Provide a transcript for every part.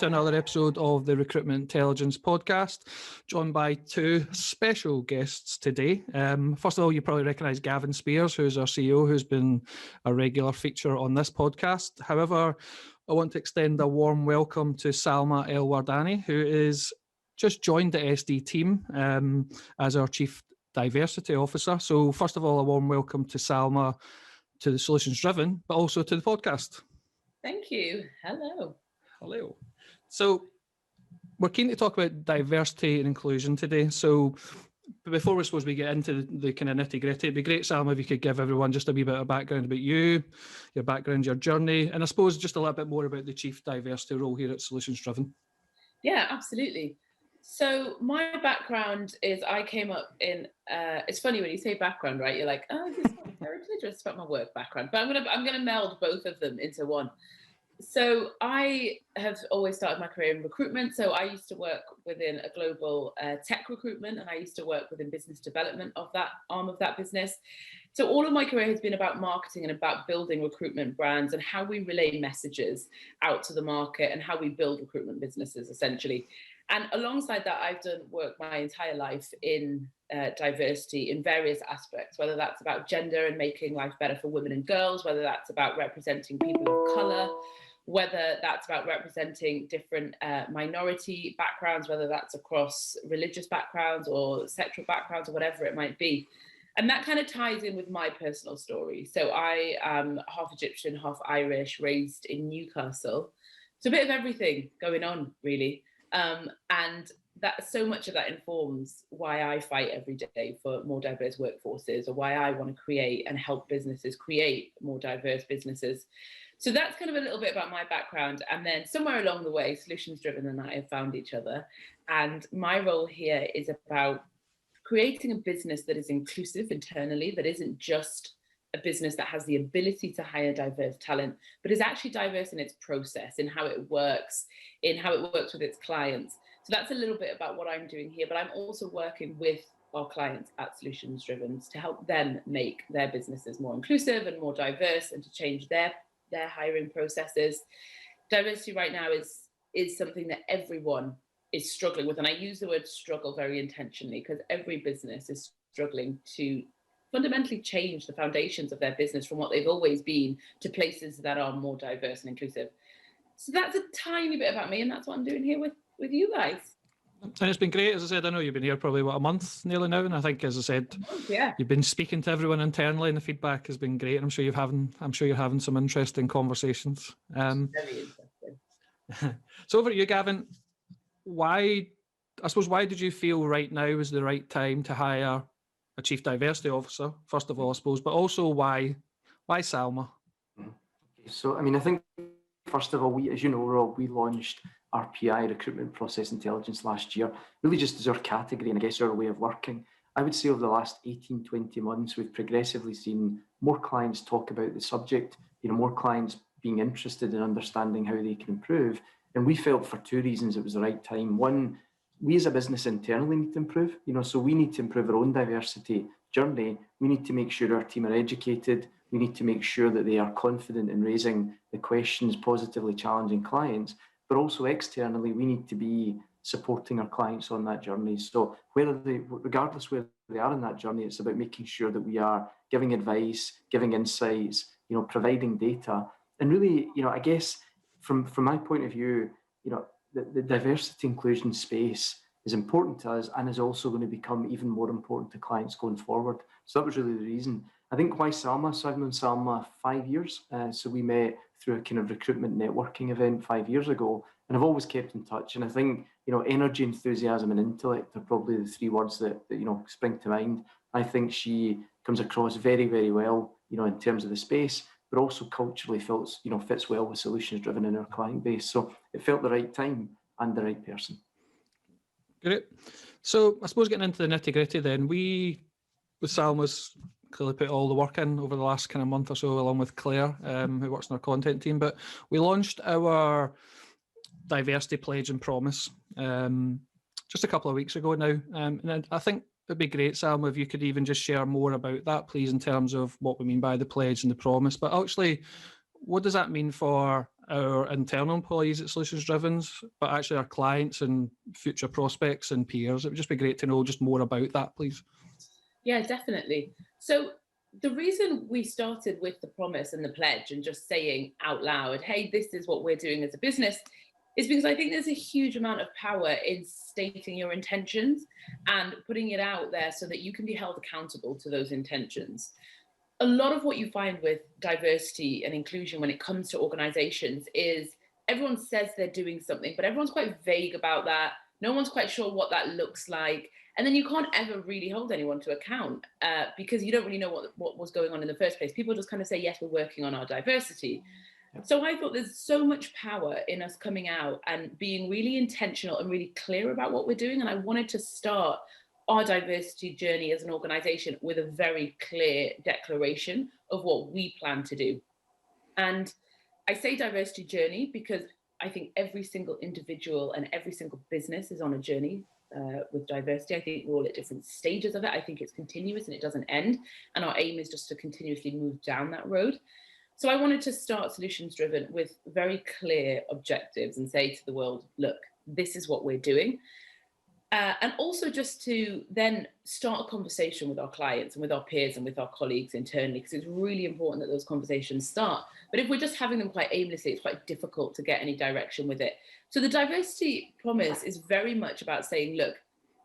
another episode of the Recruitment Intelligence podcast, joined by two special guests today. First of all, you probably recognise Gavin Spears, who's our CEO, who's been a regular feature on this podcast. However, I want to extend a warm welcome to Salma El-Wardany, who is just joined the SD team as our Chief Diversity Officer. So first of all, a warm welcome to Salma, to the Solutions Driven, but also to the podcast. Thank you. Hello. Hello. So we're keen to talk about diversity and inclusion today. So before we get into the kind of nitty gritty, it'd be great, Salma, if you could give everyone just a wee bit of background about you, your background, your journey, and I suppose just a little bit more about the Chief Diversity role here at Solutions Driven. Yeah, absolutely. So my background is I came up in, it's funny when you say background, right? You're like, oh, this is my heritage or it's about my work background. But I'm gonna meld both of them into one. So I have always started my career in recruitment. So I used to work within a global tech recruitment, and I used to work within business development of that arm of that business. So all of my career has been about marketing and about building recruitment brands and how we relay messages out to the market and how we build recruitment businesses, essentially. And alongside that, I've done work my entire life in diversity in various aspects, whether that's about gender and making life better for women and girls, whether that's about representing people of colour, whether that's about representing different minority backgrounds, whether that's across religious backgrounds or sexual backgrounds or whatever it might be. And that kind of ties in with my personal story. So I am half Egyptian, half Irish, raised in Newcastle. So a bit of everything going on, really. And that so much of that informs why I fight every day for more diverse workforces, or why I want to create and help businesses create more diverse businesses. So that's kind of a little bit about my background. And then somewhere along the way, Solutions Driven and I have found each other. And my role here is about creating a business that is inclusive internally, that isn't just a business that has the ability to hire diverse talent, but is actually diverse in its process, in how it works with its clients. So that's a little bit about what I'm doing here, but I'm also working with our clients at Solutions Driven to help them make their businesses more inclusive and more diverse, and to change their hiring processes. Diversity right now is something that everyone is struggling with, and I use the word struggle very intentionally because every business is struggling to fundamentally change the foundations of their business from what they've always been to places that are more diverse and inclusive. So that's a tiny bit about me, and that's what I'm doing here with you guys. And it's been great, as I said. I know you've been here probably a month nearly now, and I think, as I said, You've been speaking to everyone internally, and the feedback has been great. And I'm sure you're having some interesting conversations. Very interesting. So over to you, Gavin. Why did you feel right now was the right time to hire a Chief Diversity Officer, first of all, I suppose, but also why Salma? So, I think, first of all, we, as you know, Rob, we launched our PI recruitment process intelligence last year, really just as our category and I guess our way of working. I would say over the last 18, 20 months, we've progressively seen more clients talk about the subject, more clients being interested in understanding how they can improve. And we felt for two reasons it was the right time. One, we as a business internally need to improve, so we need to improve our own diversity journey. We need to make sure our team are educated. We need to make sure that they are confident in raising the questions, positively challenging clients, but also externally, we need to be supporting our clients on that journey. So regardless where they are in that journey, it's about making sure that we are giving advice, giving insights, providing data. And really, I guess from my point of view, the diversity inclusion space is important to us and is also going to become even more important to clients going forward. So that was really the reason. I think why Salma. So I've known Salma 5 years. So we met through a kind of recruitment networking event 5 years ago, and I've always kept in touch. And I think, energy, enthusiasm, and intellect are probably the three words that spring to mind. I think she comes across very, very well, in terms of the space, but also culturally fits well with Solutions Driven in our client base. So it felt the right time and the right person. Great. So I suppose getting into the nitty gritty then, we, with Salma's clearly put all the work in over the last kind of month or so, along with Claire, who works in our content team, but we launched our diversity pledge and promise just a couple of weeks ago now. And I think it'd be great, Salma, if you could even just share more about that, please, in terms of what we mean by the pledge and the promise. But actually, what does that mean for our internal employees at Solutions Driven, but actually our clients and future prospects and peers? It would just be great to know just more about that, please. Yeah, definitely. So the reason we started with the promise and the pledge and just saying out loud, hey, this is what we're doing as a business, is because I think there's a huge amount of power in stating your intentions and putting it out there so that you can be held accountable to those intentions. A lot of what you find with diversity and inclusion when it comes to organizations is everyone says they're doing something, but everyone's quite vague about that. No one's quite sure what that looks like. And then you can't ever really hold anyone to account because you don't really know what was going on in the first place. People just kind of say, yes, we're working on our diversity. So I thought there's so much power in us coming out and being really intentional and really clear about what we're doing. And I wanted to start our diversity journey as an organization with a very clear declaration of what we plan to do. And I say diversity journey because I think every single individual and every single business is on a journey with diversity. I think we're all at different stages of it. I think it's continuous and it doesn't end. And our aim is just to continuously move down that road. So I wanted to start Solutions Driven with very clear objectives and say to the world, look, this is what we're doing. And also just to then start a conversation with our clients and with our peers and with our colleagues internally, because it's really important that those conversations start. But if we're just having them quite aimlessly, it's quite difficult to get any direction with it. So the diversity promise is very much about saying, look,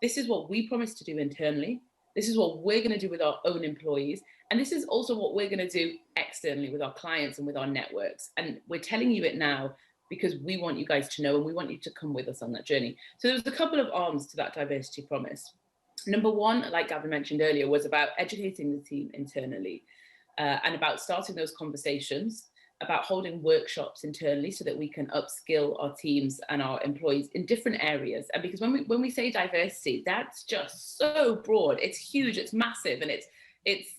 this is what we promise to do internally. This is what we're going to do with our own employees. And this is also what we're going to do externally with our clients and with our networks. And we're telling you it now because we want you guys to know and we want you to come with us on that journey. So there was a couple of arms to that diversity promise. Number one, like Gavin mentioned earlier, was about educating the team internally and about starting those conversations, about holding workshops internally so that we can upskill our teams and our employees in different areas. And because when we say diversity, that's just so broad. It's huge, it's massive, and it's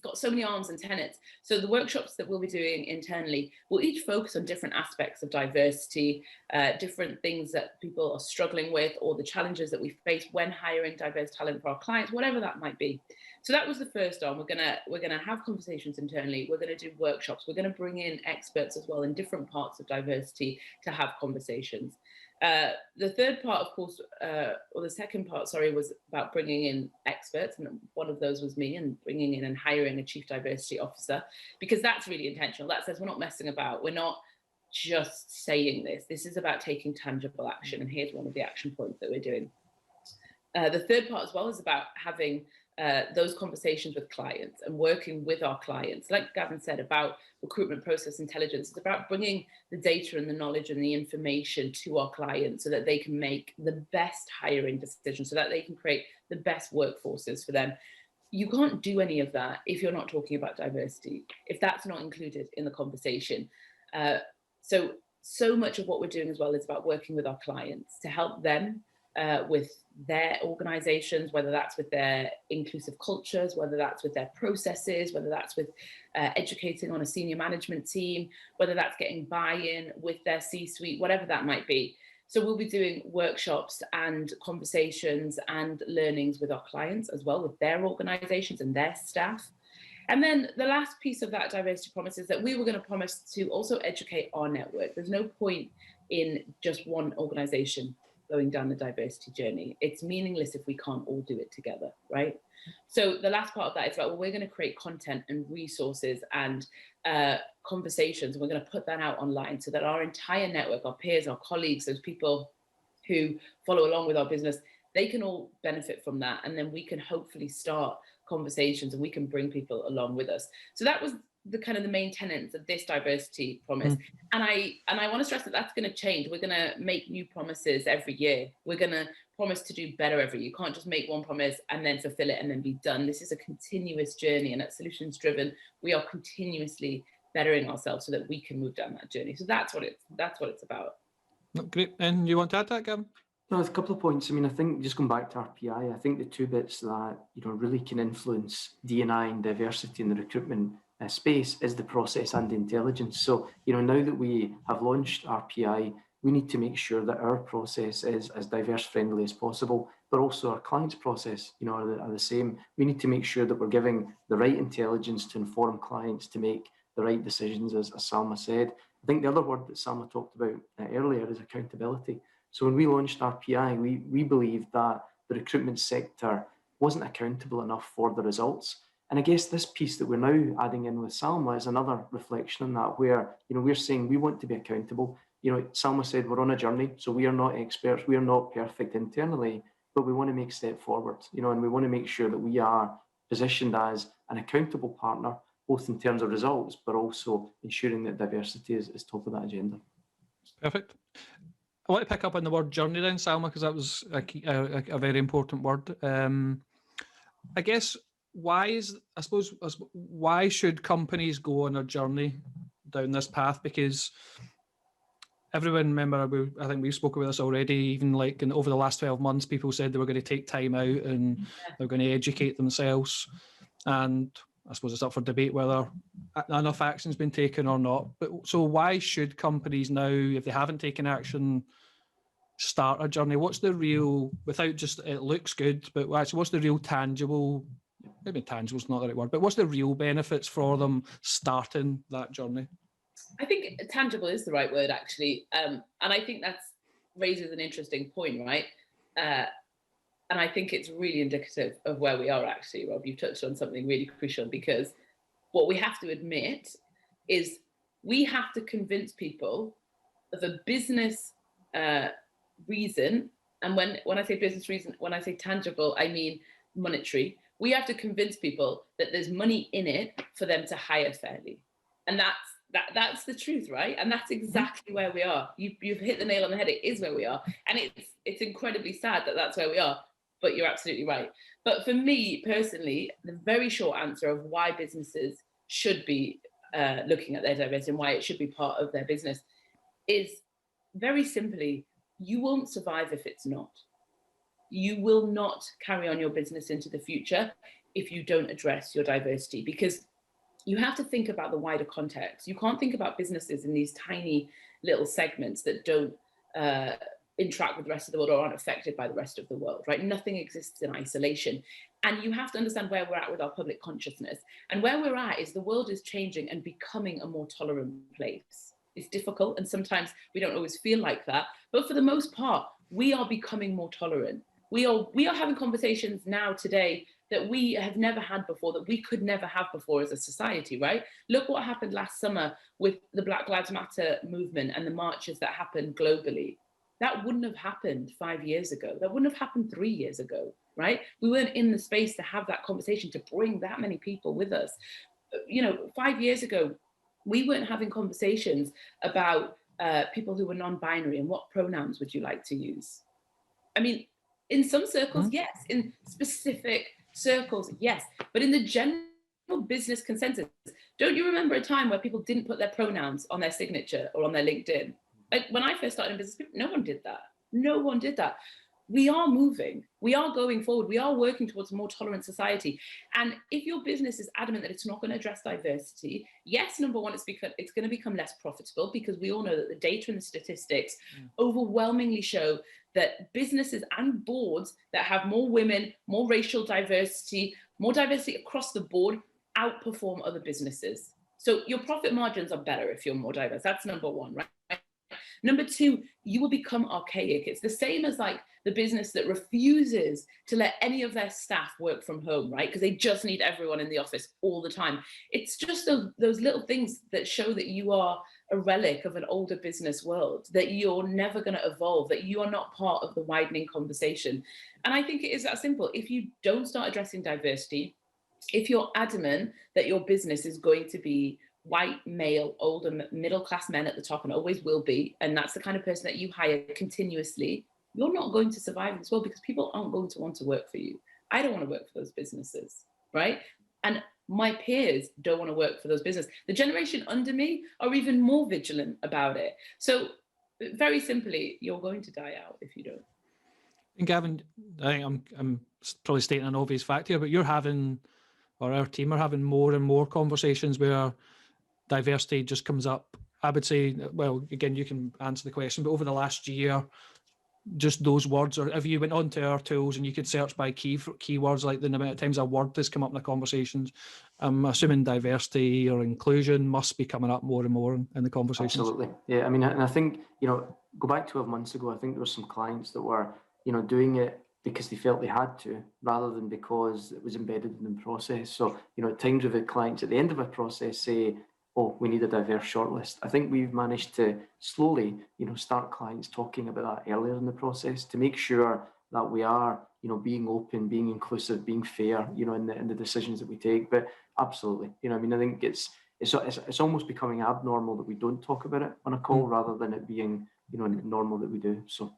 got so many arms and tenets. So the workshops that we'll be doing internally will each focus on different aspects of diversity, different things that people are struggling with, or the challenges that we face when hiring diverse talent for our clients, whatever that might be. So that was the first arm. We're gonna have conversations internally. We're gonna do workshops. We're gonna bring in experts as well in different parts of diversity to have conversations. The third part, of course, or the second part, sorry, was about bringing in experts. And one of those was me, and bringing in and hiring a chief diversity officer, because that's really intentional. That says we're not messing about. We're not just saying this. This is about taking tangible action. And here's one of the action points that we're doing. The third part as well is about having those conversations with clients and working with our clients. Like Gavin said about recruitment process intelligence, it's about bringing the data and the knowledge and the information to our clients so that they can make the best hiring decisions, so that they can create the best workforces for them. You can't do any of that if you're not talking about diversity, if that's not included in the conversation. So much of what we're doing as well is about working with our clients to help them with their organizations, whether that's with their inclusive cultures, whether that's with their processes, whether that's with educating on a senior management team, whether that's getting buy-in with their C-suite, whatever that might be. So we'll be doing workshops and conversations and learnings with our clients as well, with their organizations and their staff. And then the last piece of that diversity promise is that we were going to promise to also educate our network. There's no point in just one organization going down the diversity journey. It's meaningless if we can't all do it together, right? So the last part of that is about, well, we're going to create content and resources and conversations, and we're going to put that out online so that our entire network, our peers, our colleagues, those people who follow along with our business, they can all benefit from that. And then we can hopefully start conversations and we can bring people along with us. So that was the kind of the main tenets of this diversity promise. And I want to stress that that's going to change. We're going to make new promises every year. We're going to promise to do better every year. You can't just make one promise and then fulfill it and then be done. This is a continuous journey, and at Solutions Driven, we are continuously bettering ourselves so that we can move down that journey. So that's what it's about. Great. And you want to add to that, Gavin? No, there's a couple of points. I mean, I think just going back to RPI, I think the two bits that really can influence D&I and diversity in the recruitment space is the process and the intelligence. So now that we have launched RPI, we need to make sure that our process is as diverse friendly as possible, but also our clients' process are the same. We need to make sure that we're giving the right intelligence to inform clients to make the right decisions, as Salma said. I think the other word that Salma talked about earlier is accountability. So when we launched RPI, we believed that the recruitment sector wasn't accountable enough for the results. And I guess this piece that we're now adding in with Salma is another reflection on that, where, you know, we're saying we want to be accountable. You know, Salma said we're on a journey, so we are not experts, we are not perfect internally, but we want to make a step forward, you know, and we want to make sure that we are positioned as an accountable partner, both in terms of results, but also ensuring that diversity is top of that agenda. Perfect. I want to pick up on the word journey then, Salma, because that was a very important word. I guess why should companies go on a journey down this path? Because everyone, remember, I think we've spoken about this already, even like over the last 12 months, people said they were going to take time out and they're going to educate themselves. And I suppose it's up for debate whether enough action's been taken or not. But so why should companies now, if they haven't taken action, start a journey? What's the real, without just it looks good, but actually what's the real tangible, maybe tangible's not the right word, but what's the real benefits for them starting that journey? I think tangible is the right word, actually. And I think that raises an interesting point, right? And I think it's really indicative of where we are, actually, Rob. You've touched on something really crucial, because what we have to admit is we have to convince people of a business reason. And when I say business reason, when I say tangible, I mean monetary. We have to convince people that there's money in it for them to hire fairly. And that's the truth, right? And that's exactly where we are. You've hit the nail on the head. It is where we are. And it's incredibly sad that that's where we are, but you're absolutely right. But for me personally, the very short answer of why businesses should be looking at their diversity and why it should be part of their business is very simply, you won't survive if it's not. You will not carry on your business into the future if you don't address your diversity, because you have to think about the wider context. You can't think about businesses in these tiny little segments that don't interact with the rest of the world or aren't affected by the rest of the world, right? Nothing exists in isolation. And you have to understand where we're at with our public consciousness. And where we're at is the world is changing and becoming a more tolerant place. It's difficult, and sometimes we don't always feel like that. But for the most part, we are becoming more tolerant. We are having conversations now today that we have never had before, that we could never have before as a society, right? Look what happened last summer with the Black Lives Matter movement and the marches that happened globally. That wouldn't have happened 5 years ago. That wouldn't have happened 3 years ago, right? We weren't in the space to have that conversation, to bring that many people with us. You know, 5 years ago, we weren't having conversations about people who were non-binary and what pronouns would you like to use. I mean, in some circles, yes. In specific circles, yes. But in the general business consensus, don't you remember a time where people didn't put their pronouns on their signature or on their LinkedIn? Like when I first started in business, no one did that. No one did that. We are moving. We are going forward. We are working towards a more tolerant society. And if your business is adamant that it's not going to address diversity, yes, number one, it's going to become less profitable, because we all know that the data and the statistics overwhelmingly show that businesses and boards that have more women, more racial diversity, more diversity across the board outperform other businesses. So your profit margins are better if you're more diverse. That's number one, right? Number two, you will become archaic. It's the same as like the business that refuses to let any of their staff work from home, right? Because they just need everyone in the office all the time. It's just those little things that show that you are a relic of an older business world, that you're never going to evolve, that you are not part of the widening conversation. And I think it is that simple. If you don't start addressing diversity, if you're adamant that your business is going to be white, male, older, middle-class men at the top, and always will be, and that's the kind of person that you hire continuously, you're not going to survive in this world, because people aren't going to want to work for you. I don't want to work for those businesses, right? And my peers don't want to work for those businesses. The generation under me are even more vigilant about it. So very simply, you're going to die out if you don't. And Gavin, I think I'm probably stating an obvious fact here, but you're having, or our team are having more and more conversations where diversity just comes up. I would say, well, again, you can answer the question, but over the last year, just those words, or if you went onto our tools and you could search by keywords, like the amount of times a word has come up in the conversations, I'm assuming diversity or inclusion must be coming up more and more in the conversations. Absolutely. Yeah. I mean, and I think, go back 12 months ago, I think there were some clients that were, doing it because they felt they had to, rather than because it was embedded in the process. So, at times we've had clients at the end of a process say, oh, we need a diverse shortlist. I think we've managed to slowly, start clients talking about that earlier in the process to make sure that we are, being open, being inclusive, being fair, in the decisions that we take. But absolutely, I think it's almost becoming abnormal that we don't talk about it on a call rather than it being, normal that we do. So.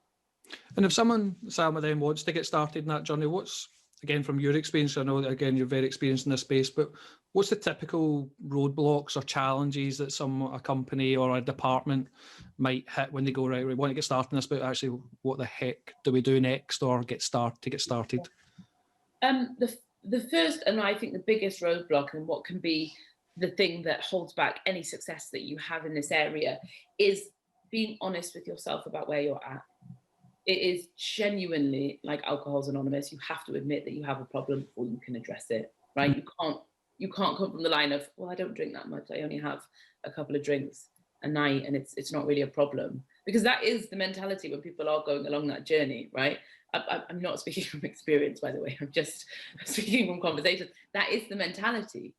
And if someone, Salma, then wants to get started in that journey, what's, again, from your experience, I know that, again, you're very experienced in this space, but what's the typical roadblocks or challenges that a company or a department might hit when they go, right, we want to get started in this, but actually, what the heck do we do next or get started? The first, and I think the biggest roadblock, and what can be the thing that holds back any success that you have in this area, is being honest with yourself about where you're at. It is genuinely like Alcohol's Anonymous. You have to admit that you have a problem before you can address it, right? You can't come from the line of, well, I don't drink that much. I only have a couple of drinks a night, and it's not really a problem, because that is the mentality when people are going along that journey, right? I'm not speaking from experience, by the way. I'm just speaking from conversations. That is the mentality.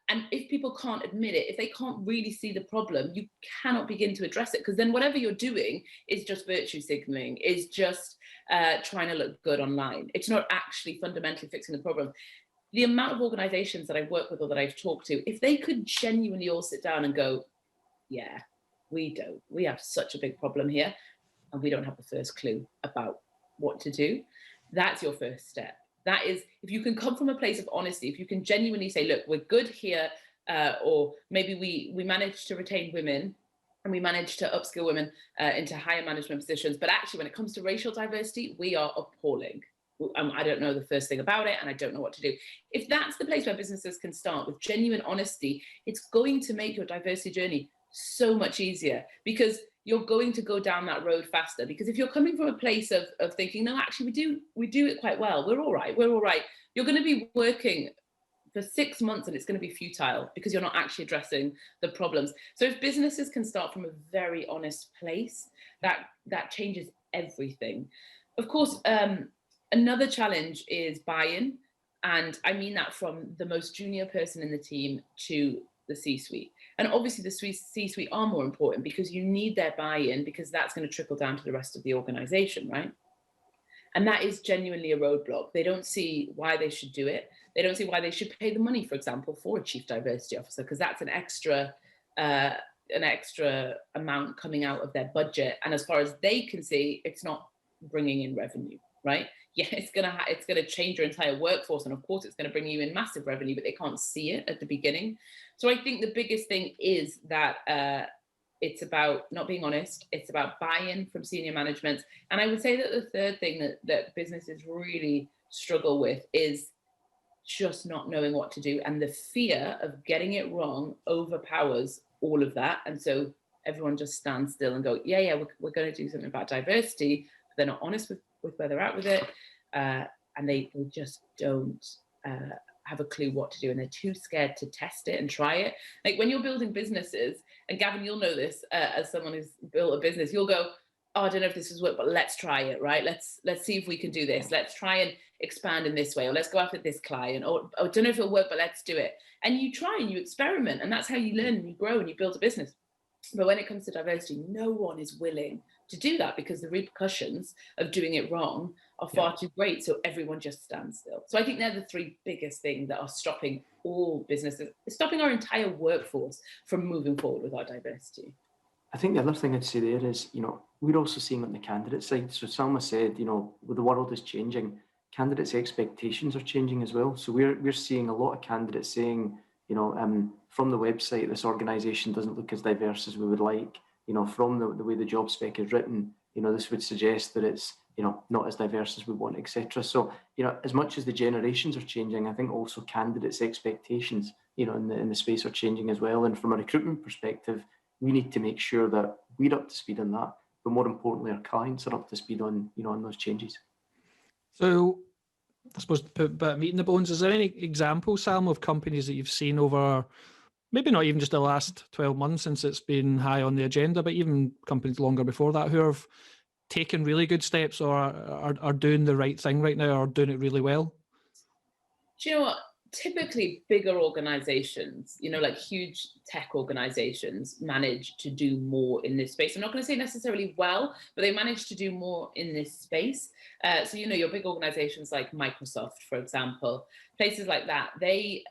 And if people can't admit it, if they can't really see the problem, you cannot begin to address it, because then whatever you're doing is just virtue signaling, is just trying to look good online. It's not actually fundamentally fixing the problem. The amount of organizations that I've worked with or that I've talked to, if they could genuinely all sit down and go, yeah, we have such a big problem here, and we don't have the first clue about what to do, that's your first step. That is, if you can come from a place of honesty, if you can genuinely say, look, we're good here, or maybe we managed to retain women and we managed to upskill women into higher management positions, but actually when it comes to racial diversity, we are appalling. I don't know the first thing about it, and I don't know what to do. If that's the place where businesses can start with genuine honesty, it's going to make your diversity journey so much easier, because you're going to go down that road faster. Because if you're coming from a place of thinking, no, actually we do it quite well, we're all right, you're going to be working for 6 months and it's going to be futile, because you're not actually addressing the problems. So if businesses can start from a very honest place, that changes everything. Of course, another challenge is buy-in, and I mean that from the most junior person in the team to the C-suite. And obviously the C-suite are more important, because you need their buy-in, because that's going to trickle down to the rest of the organization, right? And that is genuinely a roadblock. They don't see why they should do it. They don't see why they should pay the money, for example, for a chief diversity officer, because that's an extra amount coming out of their budget. And as far as they can see, it's not bringing in revenue, right? Yeah, it's gonna change your entire workforce, and of course it's gonna bring you in massive revenue, but they can't see it at the beginning. So I think the biggest thing is that it's about not being honest. It's about buy-in from senior management. And I would say that the third thing that businesses really struggle with is just not knowing what to do, and the fear of getting it wrong overpowers all of that. And so everyone just stands still and go, yeah, we're going to do something about diversity, but they're not honest with where they're at with it, and they just don't have a clue what to do, and they're too scared to test it and try it. Like when you're building businesses, and Gavin, you'll know this as someone who's built a business, you'll go, oh, I don't know if this is work, but let's try it, right? Let's see if we can do this. Let's try and expand in this way, or let's go after this client, or I don't know if it'll work, but let's do it. And you try and you experiment, and that's how you learn and you grow and you build a business. But when it comes to diversity, no one is willing to do that, because the repercussions of doing it wrong are far too great. So everyone just stands still. So I think they're the three biggest things that are stopping all businesses, stopping our entire workforce from moving forward with our diversity. I think the other thing I'd say there is, we're also seeing on the candidate side. So Salma said, the world is changing, candidates' expectations are changing as well. So we're seeing a lot of candidates saying, from the website, this organisation doesn't look as diverse as we would like. From the way the job spec is written, this would suggest that it's, not as diverse as we want, etc. So, as much as the generations are changing, I think also candidates' expectations, in the space are changing as well. And from a recruitment perspective, we need to make sure that we're up to speed on that. but more importantly, our clients are up to speed on, on those changes. So I suppose to put a bit of meat in the bones, is there any examples, Sam, of companies that you've seen over, maybe not even just the last 12 months since it's been high on the agenda, but even companies longer before that, who have taken really good steps or are doing the right thing right now or doing it really well? Do you know what? Typically bigger organizations, like huge tech organizations, manage to do more in this space. I'm not going to say necessarily well, but they manage to do more in this space. So, your big organizations like Microsoft, for example, places like that, they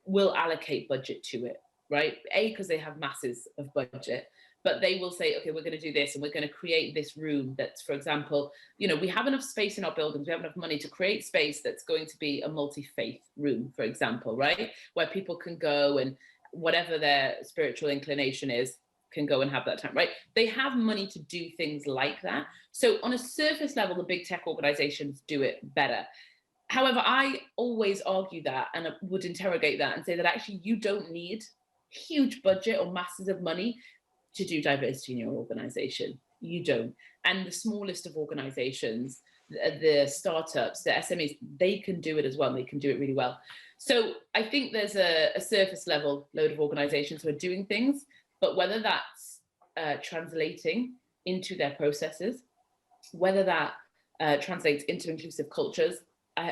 will allocate budget to it, right? Because they have masses of budget. But they will say, okay, we're going to do this and we're going to create this room that's, for example, we have enough space in our buildings, we have enough money to create space that's going to be a multi-faith room, for example, right? Where people can go and whatever their spiritual inclination is, can go and have that time, right? They have money to do things like that. So on a surface level, the big tech organizations do it better. However, I always argue that and would interrogate that and say that actually you don't need huge budget or masses of money to do diversity in your organization. You don't. And the smallest of organizations, the startups, the SMEs, they can do it as well. They can do it really well. So I think there's a surface level load of organizations who are doing things, but whether that's translating into their processes, whether that translates into inclusive cultures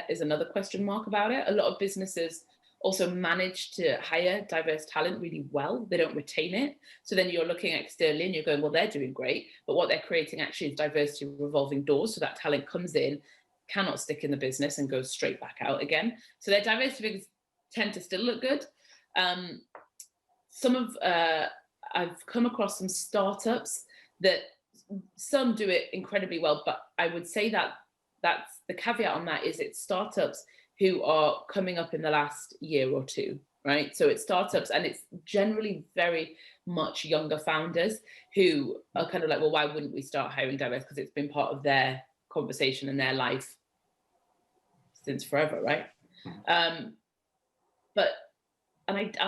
is another question mark about it. A lot of businesses also manage to hire diverse talent really well. They don't retain it. So then you're looking externally and you're going, well, they're doing great. But what they're creating actually is diversity revolving doors. So that talent comes in, cannot stick in the business and goes straight back out again. So their diversity figures tend to still look good. I've come across some startups that some do it incredibly well, but I would say that that's the caveat on that is it's startups who are coming up in the last year or two, right? So it's startups and it's generally very much younger founders who are kind of like, well, why wouldn't we start hiring diverse? Because it's been part of their conversation and their life since forever, right? And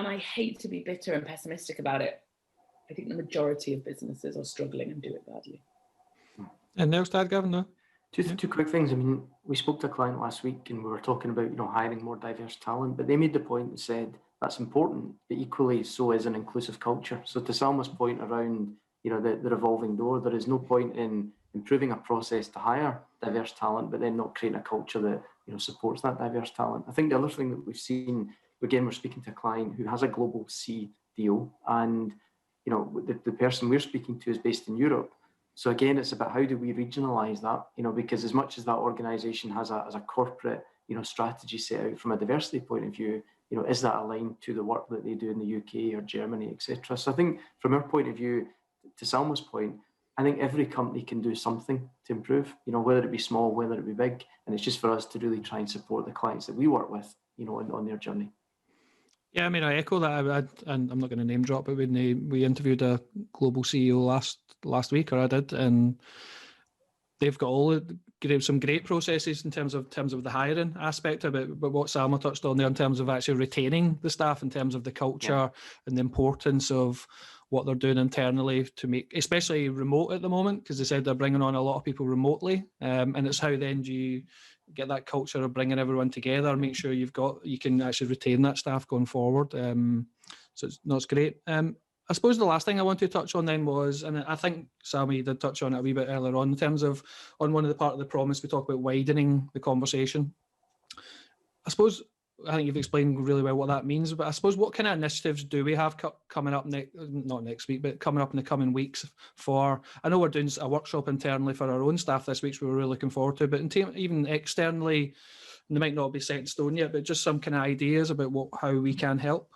I hate to be bitter and pessimistic about it. I think the majority of businesses are struggling and do it badly. And now start, Gavin, no? Two quick things. I mean, we spoke to a client last week and we were talking about, hiring more diverse talent, but they made the point and said that's important, but equally so is an inclusive culture. So to Salma's point around, the revolving door, there is no point in improving a process to hire diverse talent, but then not creating a culture that, supports that diverse talent. I think the other thing that we've seen, again, we're speaking to a client who has a global CDO and, the person we're speaking to is based in Europe. So again, it's about how do we regionalize that, because as much as that organization has a corporate, strategy set out from a diversity point of view, is that aligned to the work that they do in the UK or Germany, etc. So I think from our point of view, to Salma's point, I think every company can do something to improve, whether it be small, whether it be big. And it's just for us to really try and support the clients that we work with, on their journey. Yeah, I mean, I echo that. And I'm not going to name drop, but we interviewed a global CEO last week, or I did, and they've got some great processes in terms of the hiring aspect of it. But what Salma touched on there in terms of actually retaining the staff, in terms of the culture and the importance of what they're doing internally to make, especially remote at the moment, because they said they're bringing on a lot of people remotely, and it's how then do you get that culture of bringing everyone together, make sure you can actually retain that staff going forward. So it's great. I suppose the last thing I want to touch on then was, and I think Sammy did touch on it a wee bit earlier on, in terms of on one of the part of the promise, we talk about widening the conversation. I think you've explained really well what that means, but I suppose what kind of initiatives do we have coming up not next week, but coming up in the coming weeks I know we're doing a workshop internally for our own staff this week, which we're really looking forward to, but even externally, they might not be set in stone yet, but just some kind of ideas about how we can help.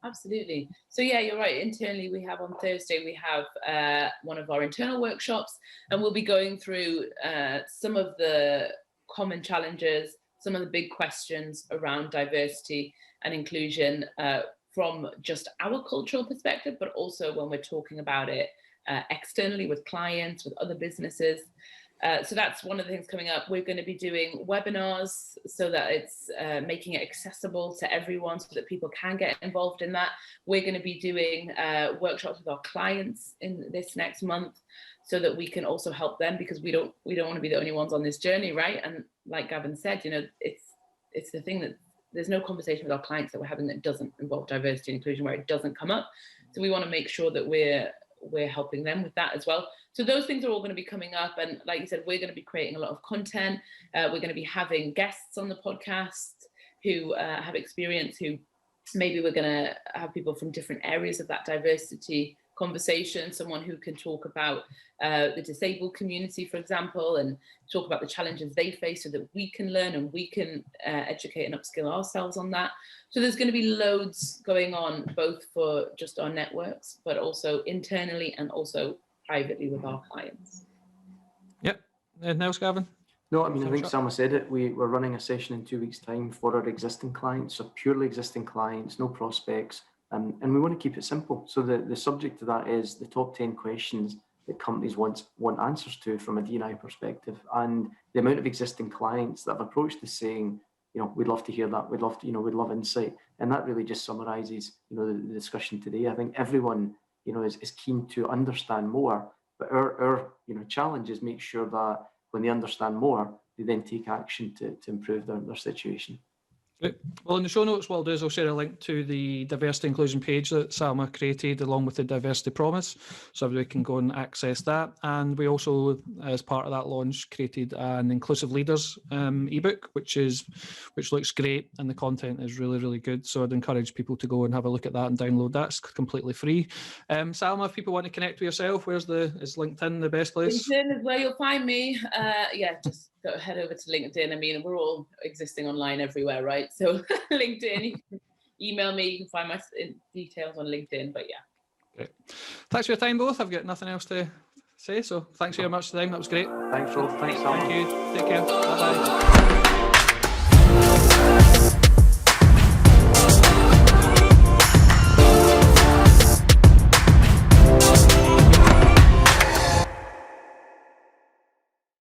Absolutely. So yeah, you're right. Internally, we have on Thursday, we have one of our internal workshops, and we'll be going through some of the common challenges, some of the big questions around diversity and inclusion from just our cultural perspective, but also when we're talking about it externally with clients, with other businesses. So that's one of the things coming up. We're going to be doing webinars so that it's making it accessible to everyone so that people can get involved in that. We're going to be doing workshops with our clients in this next month so that we can also help them, because we don't want to be the only ones on this journey, right? And like Gavin said, it's the thing that there's no conversation with our clients that we're having that doesn't involve diversity and inclusion, where it doesn't come up. So we want to make sure that we're helping them with that as well. So those things are all going to be coming up. And like you said, we're going to be creating a lot of content. We're going to be having guests on the podcast who have experience, who maybe we're going to have people from different areas of that diversity conversation, someone who can talk about the disabled community, for example, and talk about the challenges they face so that we can learn and we can educate and upskill ourselves on that. So there's going to be loads going on, both for just our networks, but also internally and also privately with our clients. Yep. Anything else, Gavin? No, I mean, I think Salma said it. We're running a session in 2 weeks' time for our existing clients, so purely existing clients, no prospects. And we want to keep it simple. So the subject of that is the top 10 questions that companies want answers to from a D&I perspective. And the amount of existing clients that have approached us saying, we'd love to hear that. We'd love insight. And that really just summarizes, the discussion today. I think everyone, is keen to understand more, but our challenge is make sure that when they understand more, they then take action to improve their situation. Great. Well, in the show notes, what I'll do is I'll share a link to the diversity inclusion page that Salma created along with the diversity promise, so everybody can go and access that. And we also, as part of that launch, created an inclusive leaders ebook, which looks great, and the content is really, really good. So I'd encourage people to go and have a look at that and download that. It's completely free. Salma, if people want to connect with yourself, is LinkedIn the best place? LinkedIn is where you'll find me. Just head over to LinkedIn. I mean, we're all existing online everywhere, right? So LinkedIn, you can email me, you can find my details on LinkedIn, but yeah. Great. Thanks for your time, both. I've got nothing else to say, so thanks very much for the time. That was great. Thanks, Rob. Thanks, Salma. Thank you. Take care. Bye-bye.